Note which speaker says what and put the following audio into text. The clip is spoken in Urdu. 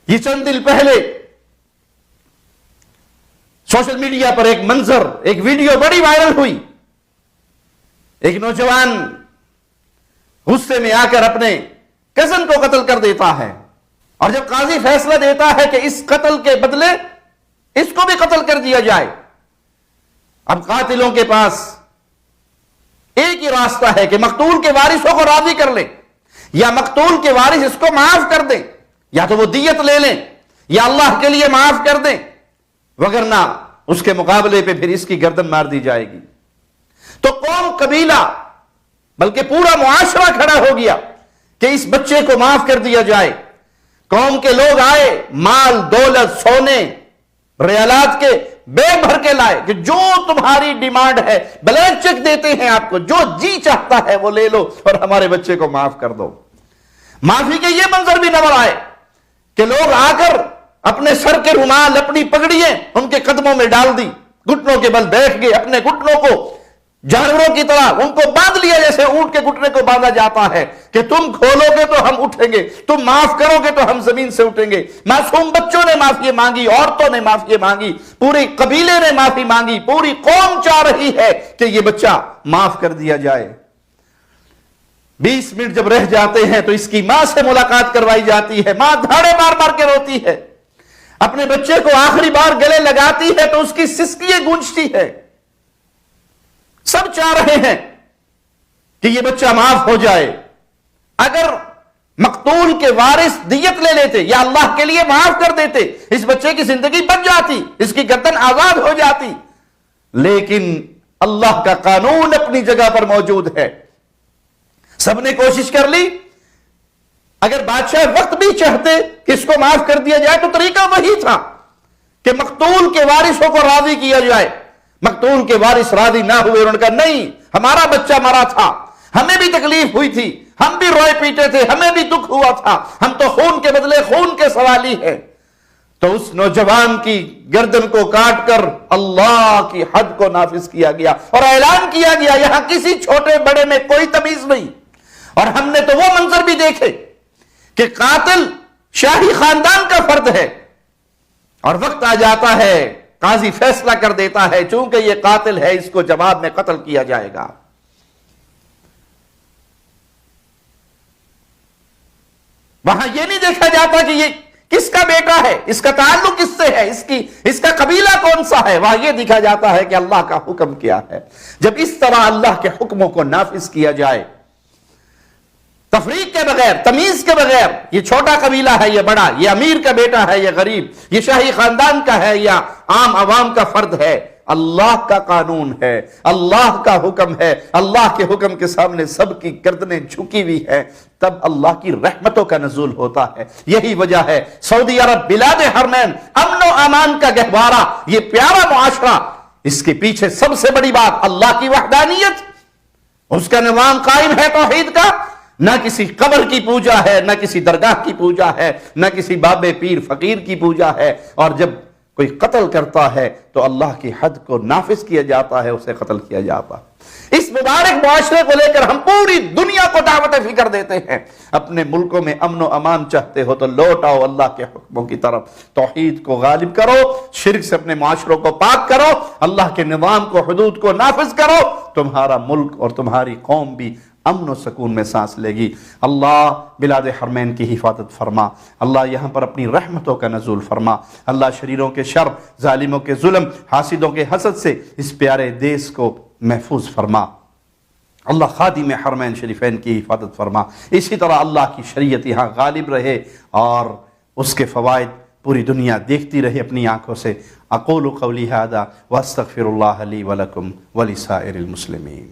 Speaker 1: یہ چند دن پہلے سوشل میڈیا پر ایک منظر، ایک ویڈیو بڑی وائرل ہوئی. ایک نوجوان غصے میں آ کر اپنے کزن کو قتل کر دیتا ہے، اور جب قاضی فیصلہ دیتا ہے کہ اس قتل کے بدلے اس کو بھی قتل کر دیا جائے، اب قاتلوں کے پاس ایک ہی راستہ ہے کہ مقتول کے وارثوں کو راضی کر لیں، یا مقتول کے وارث اس کو معاف کر دیں، یا تو وہ دیت لے لیں یا اللہ کے لیے معاف کر دیں، وگرنہ اس کے مقابلے پہ پھر اس کی گردن مار دی جائے گی. تو قوم، قبیلہ، بلکہ پورا معاشرہ کھڑا ہو گیا کہ اس بچے کو معاف کر دیا جائے. قوم کے لوگ آئے، مال، دولت، سونے، ریالات کے بیگ بھر کے لائے کہ جو تمہاری ڈیمانڈ ہے بلینک چیک دیتے ہیں آپ کو، جو جی چاہتا ہے وہ لے لو اور ہمارے بچے کو معاف کر دو. معافی کے یہ منظر بھی نظر آئے کہ لوگ آ کر اپنے سر کے رومال، اپنی پگڑیاں ان کے قدموں میں ڈال دی، گھٹنوں کے بل بیٹھ گئے، اپنے گھٹنوں کو جانوروں کی طرح ان کو باندھ لیا جیسے اونٹ کے گھٹنے کو باندھا جاتا ہے کہ تم کھولو گے تو ہم اٹھیں گے، تم معاف کرو گے تو ہم زمین سے اٹھیں گے. معصوم بچوں نے معافی مانگی، عورتوں نے معافی مانگی، پوری قبیلے نے معافی مانگی، پوری قوم چاہ رہی ہے کہ یہ بچہ معاف کر دیا جائے. 20 منٹ جب رہ جاتے ہیں تو اس کی ماں سے ملاقات کروائی جاتی ہے. ماں دھاڑے مار مار کے روتی ہے، اپنے بچے کو آخری بار گلے لگاتی ہے تو اس کی سسکیاں گونجتی ہے. سب چاہ رہے ہیں کہ یہ بچہ معاف ہو جائے. اگر مقتول کے وارث دیت لے لیتے یا اللہ کے لیے معاف کر دیتے، اس بچے کی زندگی بچ جاتی، اس کی گردن آزاد ہو جاتی. لیکن اللہ کا قانون اپنی جگہ پر موجود ہے. سب نے کوشش کر لی. اگر بادشاہ وقت بھی چاہتے کہ اس کو معاف کر دیا جائے تو طریقہ وہی تھا کہ مقتول کے وارثوں کو راضی کیا جائے. مقتول کے وارث راضی نہ ہوئے، انہوں نے کہا نہیں، ہمارا بچہ مرا تھا، ہمیں بھی تکلیف ہوئی تھی، ہم بھی روئے پیٹے تھے، ہمیں بھی دکھ ہوا تھا، ہم تو خون کے بدلے خون کے سوالی ہیں. تو اس نوجوان کی گردن کو کاٹ کر اللہ کی حد کو نافذ کیا گیا اور اعلان کیا گیا یہاں کسی چھوٹے بڑے میں کوئی تمیز نہیں. اور ہم نے تو وہ منظر بھی دیکھے کہ قاتل شاہی خاندان کا فرد ہے، اور وقت آ جاتا ہے قاضی فیصلہ کر دیتا ہے چونکہ یہ قاتل ہے، اس کو جواب میں قتل کیا جائے گا. وہاں یہ نہیں دیکھا جاتا کہ یہ کس کا بیٹا ہے، اس کا تعلق کس سے ہے، اس کا قبیلہ کون سا ہے. وہاں یہ دیکھا جاتا ہے کہ اللہ کا حکم کیا ہے. جب اس طرح اللہ کے حکموں کو نافذ کیا جائے، تفریق کے بغیر، تمیز کے بغیر، یہ چھوٹا قبیلہ ہے یہ بڑا، یہ امیر کا بیٹا ہے یہ غریب، یہ شاہی خاندان کا ہے یا عام عوام کا فرد ہے، اللہ کا قانون ہے، اللہ کا حکم ہے. اللہ کے حکم کے سامنے سب کی گردنیں جھکی ہوئی ہیں، تب اللہ کی رحمتوں کا نزول ہوتا ہے. یہی وجہ ہے سعودی عرب، بلاد حرمین، امن و امان کا گہوارہ، یہ پیارا معاشرہ، اس کے پیچھے سب سے بڑی بات اللہ کی وحدانیت. اس کا نظام قائم ہے توحید کا، نہ کسی قبر کی پوجا ہے، نہ کسی درگاہ کی پوجا ہے، نہ کسی بابے پیر فقیر کی پوجا ہے. اور جب کوئی قتل کرتا ہے تو اللہ کی حد کو نافذ کیا جاتا ہے، اسے قتل کیا جاتا. اس مبارک معاشرے کو لے کر ہم پوری دنیا کو دعوت فکر دیتے ہیں. اپنے ملکوں میں امن و امان چاہتے ہو تو لوٹ آؤ اللہ کے حکموں کی طرف، توحید کو غالب کرو، شرک سے اپنے معاشروں کو پاک کرو، اللہ کے نظام کو، حدود کو نافذ کرو، تمہارا ملک اور تمہاری قوم بھی امن و سکون میں سانس لے گی. اللہ بلاد حرمین کی حفاظت فرما، اللہ یہاں پر اپنی رحمتوں کا نزول فرما. اللہ شریروں کے شر، ظالموں کے ظلم، حاسدوں کے حسد سے اس پیارے دیس کو محفوظ فرما. اللہ خادم حرمین شریفین کی حفاظت فرما. اسی طرح اللہ کی شریعت یہاں غالب رہے اور اس کے فوائد پوری دنیا دیکھتی رہے اپنی آنکھوں سے. اقول قولی ھذا واستغفر اللہ لی ولکم ولسائر المسلمین.